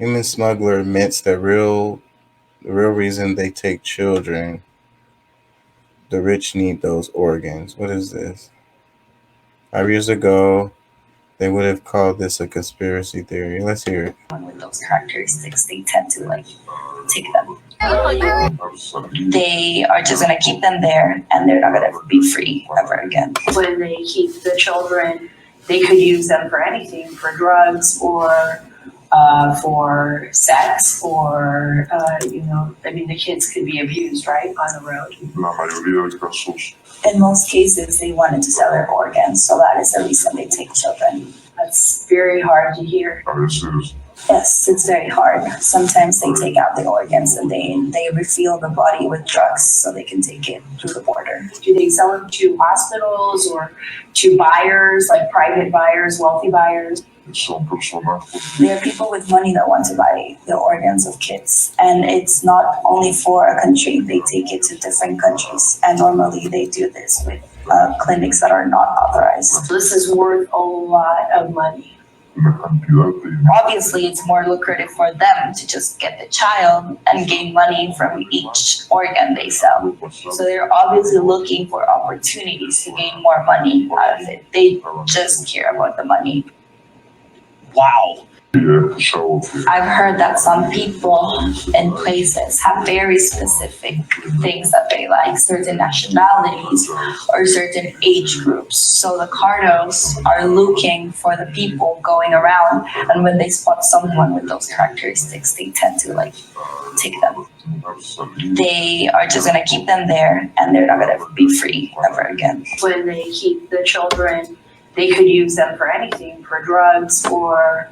Human smuggler admits the real reason they take children, the rich need those organs. What is this? 5 years ago, they would have called this a conspiracy theory. Let's hear it. With those characteristics, they tend to like take them. They are just gonna keep them there, and they're not gonna be free ever again. When they keep the children, they could use them for anything, for drugs or for sex, or I mean, the kids could be abused, right, on the road. In most cases, they wanted to sell their organs, so that is the reason they take children. That's very hard to hear. Yes, it's very hard. Sometimes they take out the organs and they refill the body with drugs so they can take it through the border. Do they sell them to hospitals or to buyers, like private buyers, wealthy buyers? There are people with money that want to buy the organs of kids. And it's not only for a country, they take it to different countries. And normally they do this with clinics that are not authorized. This is worth a lot of money. Obviously, it's more lucrative for them to just get the child and gain money from each organ they sell. So they're obviously looking for opportunities to gain more money out of it. They just care about the money. Wow. I've heard that some people in places have very specific things that they like, certain nationalities or certain age groups. So the cartels are looking for the people going around, and when they spot someone with those characteristics, they tend to like take them. They are just gonna keep them there, and they're not gonna be free ever again. When they keep the children, they could use them for anything, for drugs or.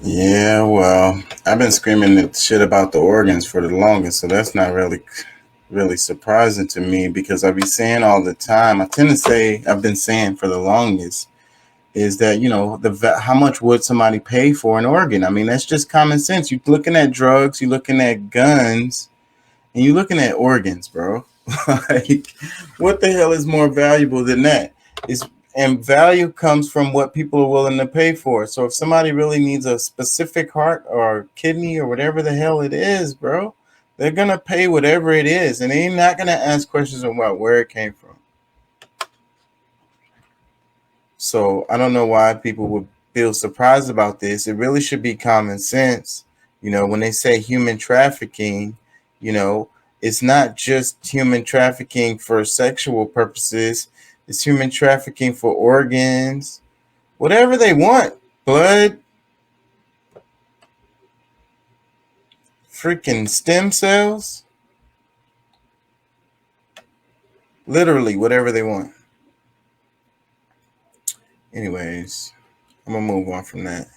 Yeah, well, I've been screaming that shit about the organs for the longest, so that's not really surprising to me because I be saying all the time. I tend to say I've been saying for the longest is that how much would somebody pay for an organ? I mean, that's just common sense. You're looking at drugs, you're looking at guns, and you're looking at organs, bro. Like, what the hell is more valuable than that? And value comes from what people are willing to pay for. So if somebody really needs a specific heart or kidney or whatever the hell it is, bro, they're going to pay whatever it is. And they're not going to ask questions about where it came from. So I don't know why people would feel surprised about this. It really should be common sense. When they say human trafficking, it's not just human trafficking for sexual purposes. It's human trafficking for organs, whatever they want, blood, freaking stem cells, literally whatever they want. Anyways, I'm going to move on from that.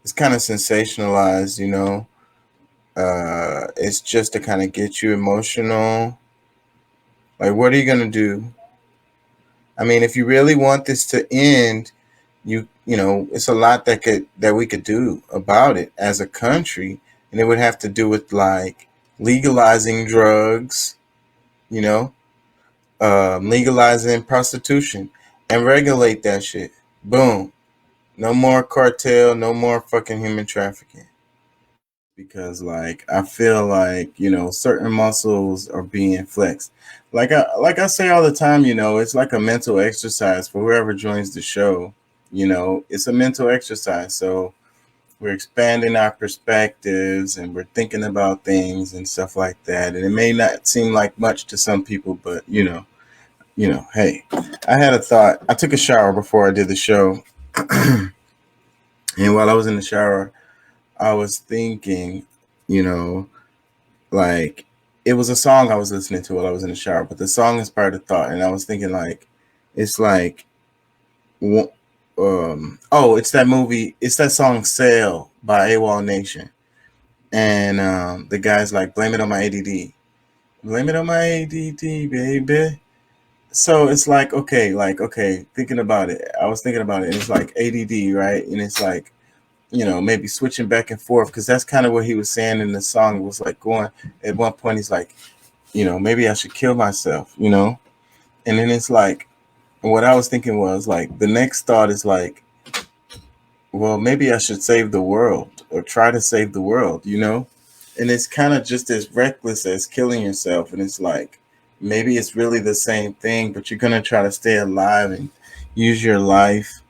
It's kind of sensationalized, it's just to kind of get you emotional. Like, what are you going to do? I mean, if you really want this to end, it's a lot that we could do about it as a country, and it would have to do with like legalizing drugs, legalizing prostitution, and regulate that shit. Boom, no more cartel, no more fucking human trafficking. Because like I feel like certain muscles are being flexed. Like I say all the time, it's like a mental exercise for whoever joins the show. It's a mental exercise. So we're expanding our perspectives and we're thinking about things and stuff like that. And it may not seem like much to some people, but hey, I had a thought. I took a shower before I did the show, and while I was in the shower, I was thinking, like it was a song I was listening to while I was in the shower, but the song inspired a thought, and I was thinking like, it's like, it's that movie, it's that song "Sail" by AWOL Nation, and the guy's like, blame it on my ADD, baby. So it's like, okay, thinking about it, I was thinking about it, and it's like ADD, right? And it's like, maybe switching back and forth, because that's kind of what he was saying in the song. It was like going, at one point he's like, maybe I should kill myself, and then it's like, what I was thinking was like, the next thought is like, well, maybe I should save the world or try to save the world, And it's kind of just as reckless as killing yourself. And it's like, maybe it's really the same thing, but you're going to try to stay alive and use your life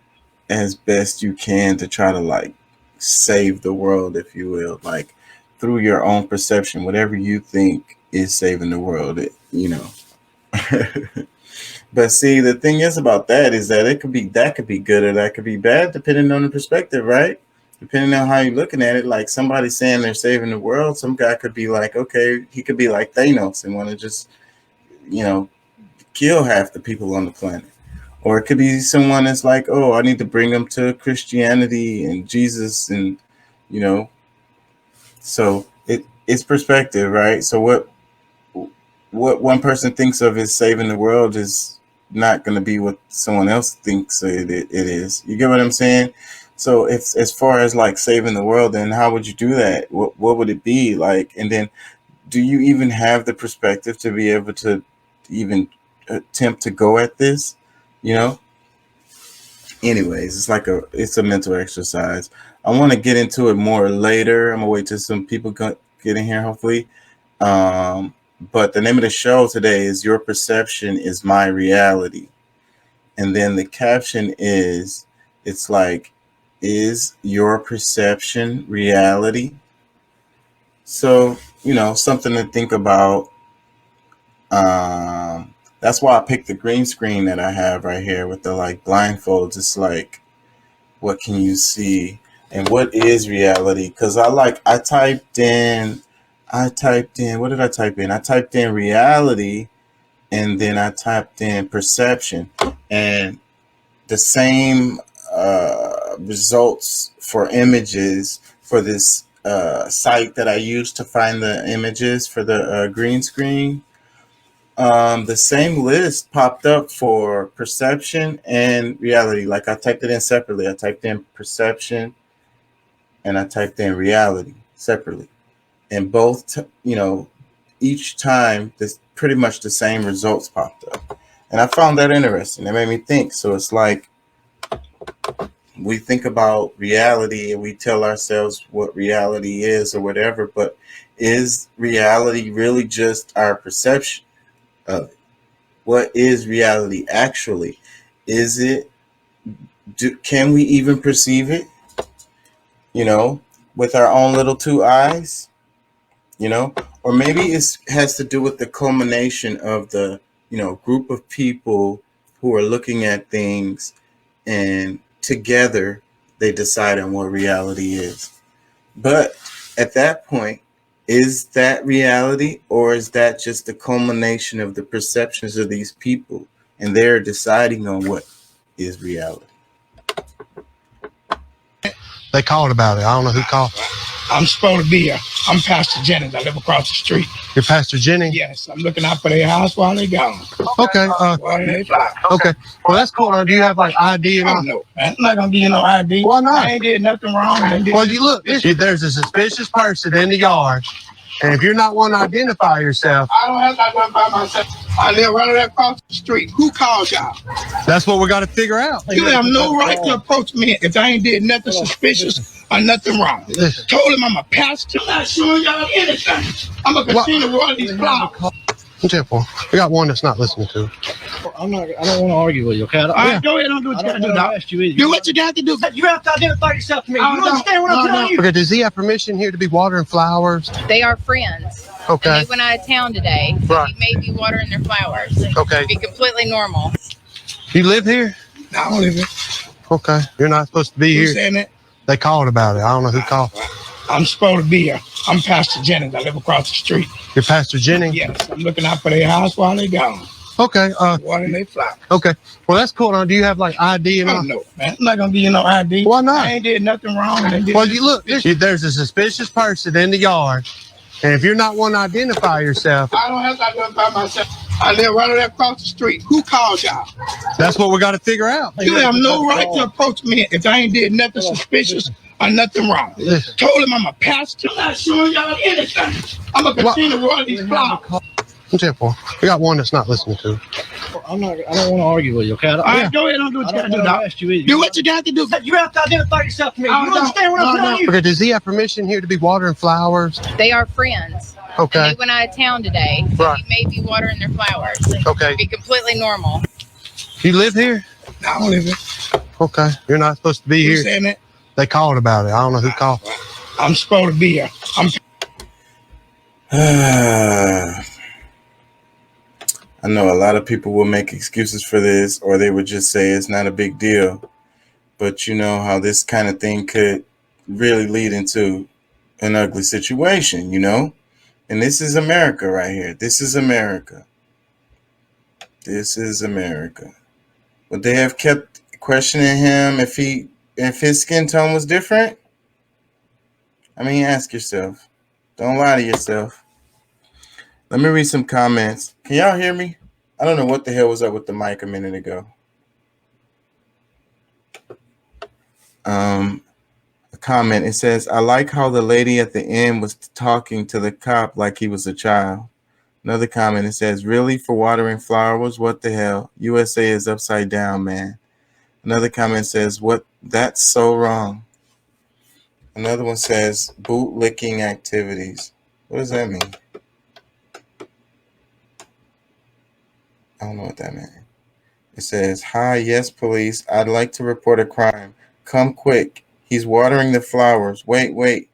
as best you can to try to like save the world, if you will, like through your own perception, whatever you think is saving the world, But see, the thing is about that is that it could be good or that could be bad depending on the perspective, right? Depending on how you're looking at it. Like somebody saying they're saving the world, some guy could be like, okay, he could be like Thanos and want to just, kill half the people on the planet. Or it could be someone that's like, oh, I need to bring them to Christianity and Jesus and, so it's perspective, right? So what one person thinks of as saving the world is not going to be what someone else thinks it is. You get what I'm saying? So if as far as like saving the world, then how would you do that? What would it be like? And then do you even have the perspective to be able to even attempt to go at this? Anyways, it's a mental exercise. I want to get into it more later. I'm gonna wait till some people get in here, hopefully. But the name of the show today is Your Perception is My Reality. And then the caption is, it's like, is your perception reality? So, something to think about. That's why I picked the green screen that I have right here with the like blindfolds. It's like, what can you see? And what is reality? Because I typed in, what did I type in? I typed in reality and then I typed in perception. And the same results for images for this site that I used to find the images for the green screen. The same list popped up for perception and reality. Like I typed it in separately. I typed in perception and I typed in reality separately. And both, each time, this pretty much the same results popped up. And I found that interesting. It made me think. So it's like we think about reality and we tell ourselves what reality is or whatever, but is reality really just our perception of it? What is reality actually? Is it, can we even perceive it, with our own little two eyes, or maybe it has to do with the culmination of the, group of people who are looking at things and together they decide on what reality is. But at that point, is that reality, or is that just the culmination of the perceptions of these people and they're deciding on what is reality? They called about it. I don't know who called. I'm supposed to be here. I'm Pastor Jennings. I live across the street. You're Pastor Jennings? Yes, I'm looking out for their house while they gone. Okay. While they fly. Okay. Well, that's cool. Do you have like ID and all? No, man. I'm not gonna give you no ID. Why not? I ain't did nothing wrong. Well, you look. There's a suspicious person in the yard, and if you're not one to identify yourself, I don't have to identify myself. I live right across the street. Who called y'all? that's what we got to figure out. You have no right to approach me if I ain't did nothing suspicious or nothing wrong. Listen. Told him I'm a pastor. I'm not showing y'all anything. I'm gonna continue to run these flowers. Simple. We got one that's not listening to. I don't want to argue with you, okay? All right, go ahead and do what you gotta do, dog. Do what you got to do. You have to identify yourself to me. Oh, You no. understand what I'm No, telling you? Okay, does he have permission here to be watering flowers? They are friends. Okay. And they went out of town today. So Right. he may be watering their flowers. Okay. Be completely normal. You live here? No, I don't live here. Okay. You're not supposed to be Who's here. saying that? They called about it. I don't know who called. I'm supposed to be here. I'm Pastor Jennings. I live across the street. You're Pastor Jennings? Yes, I'm looking out for their house while they gone. Okay. While they fly. Okay. Well, that's cool. Do you have like ID and all? No, man. I'm not gonna give you no ID. Why not? I ain't did nothing wrong. Well, you look. There's a suspicious person in the yard, and if you're not one to identify yourself, I don't have to identify myself. I live right across the street. Who called y'all? that's what we got to figure out. You have no right to approach me if I ain't did nothing suspicious or nothing wrong. Listen. Told him I'm a pastor. I'm not showing y'all anything. I'm gonna continue to run these flowers. I'm 10-4. We got one that's not listening to. I don't want to argue with you, okay? All right, go ahead and do what you got to do, dog. Do what you got to do. You have to identify yourself to me. You Oh, no. understand what I'm telling you? Okay, does he have permission here to be watering flowers? They are friends. And Okay. they went out of town today. So Right. he may be watering their flowers. Okay. Be completely normal. You live here? I don't live here. Okay. You're not supposed to be You here. saying that? They called about it. I don't know who called. I'm supposed to be here. I know a lot of people will make excuses for this, or they would just say it's not a big deal. But you know how this kind of thing could really lead into an ugly situation, you know? And this is America right here. This is America. This is America. Would they have kept questioning him if his skin tone was different? I mean, ask yourself. Don't lie to yourself. Let me read some comments. Can y'all hear me? I don't know what the hell was up with the mic a minute ago. A comment. It says, I like how the lady at the end was talking to the cop like he was a child. Another comment. It says, really, for watering flowers? What the hell? USA is upside down, man. Another comment says, what? That's so wrong. Another one says, bootlicking activities. What does that mean? I don't know what that means. It says, hi, yes, police. I'd like to report a crime. Come quick. He's watering the flowers. Wait.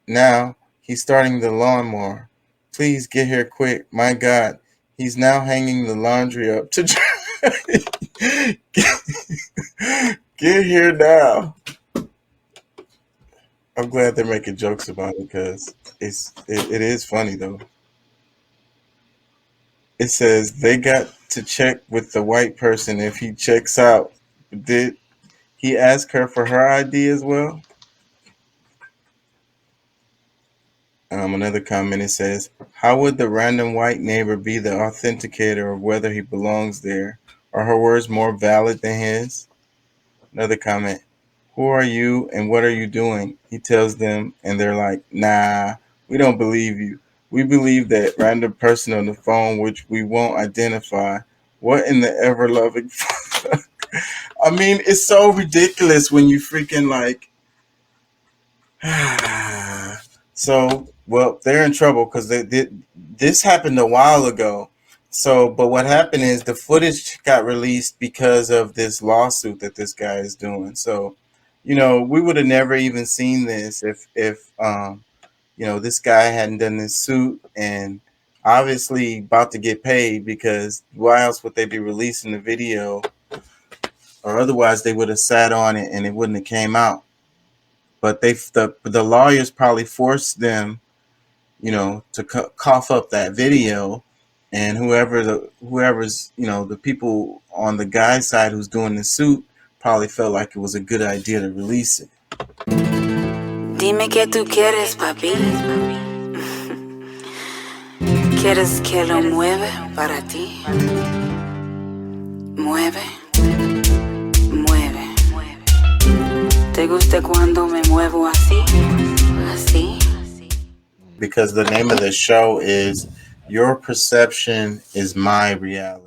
Now he's starting the lawnmower. Please get here quick. My God. He's now hanging the laundry up to dry. Get here now. I'm glad they're making jokes about it because it is funny though. It says they got to check with the white person if he checks out. Did he ask her for her ID as well? Another comment, it says, how would the random white neighbor be the authenticator of whether he belongs there? Are her words more valid than his? Another comment, who are you and what are you doing? He tells them and they're like, nah, we don't believe you. We believe that random person on the phone, which we won't identify. What in the ever-loving fuck? I mean, it's so ridiculous when you freaking like... So, well, they're in trouble because this happened a while ago. So, but what happened is the footage got released because of this lawsuit that this guy is doing. So, you know, we would have never even seen this if you know, this guy hadn't done this suit and obviously about to get paid, because why else would they be releasing the video? Or otherwise they would have sat on it and it wouldn't have came out. But the lawyers probably forced them, you know, to cough up that video, and whoever's, you know, the people on the guy's side who's doing the suit probably felt like it was a good idea to release it. Dime qué tú quieres, papi. ¿Quieres que lo mueva para ti? Mueve. ¿Te gusta cuando me muevo así? Así? Because the name of the show is Your Perception is My Reality.